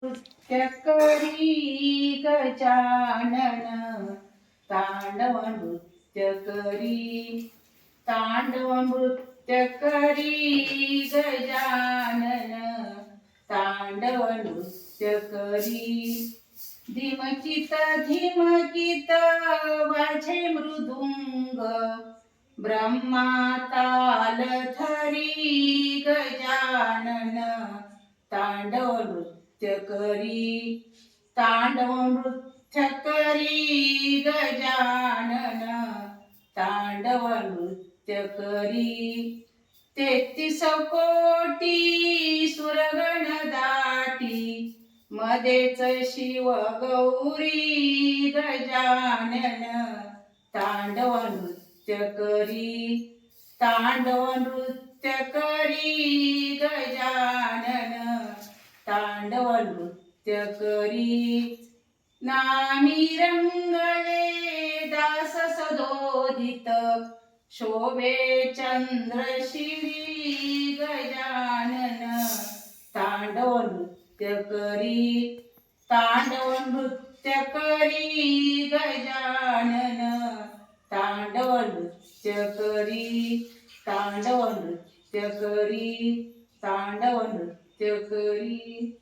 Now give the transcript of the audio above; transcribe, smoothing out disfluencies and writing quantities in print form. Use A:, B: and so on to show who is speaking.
A: नृत्य करी गजानन तांडव नृत्य करी तांडव नृत्य करी गजानन तांडव नृत्य करी धीमकित धीमकित वाजे मृदुंग ब्रह्मा ताल धरी गजानन तांडव नृत्य करी तांडव नृत्य करी गजानन तांडव नृत्य करी 33 कोटी सुरगण दाटी मध्येच शिव गौरी गजानन तांडव नृत्य करी तांडव नृत्य करी गजानन तांडव नृत्य करी नामी रंगले दास सदोदित शोभे चंद्रशिरी गजानन तांडव नृत्य करी तांडव नृत्य करी गजानन तांडव नृत्य करी तांडव नृत्य करी तांडव नृत्य करी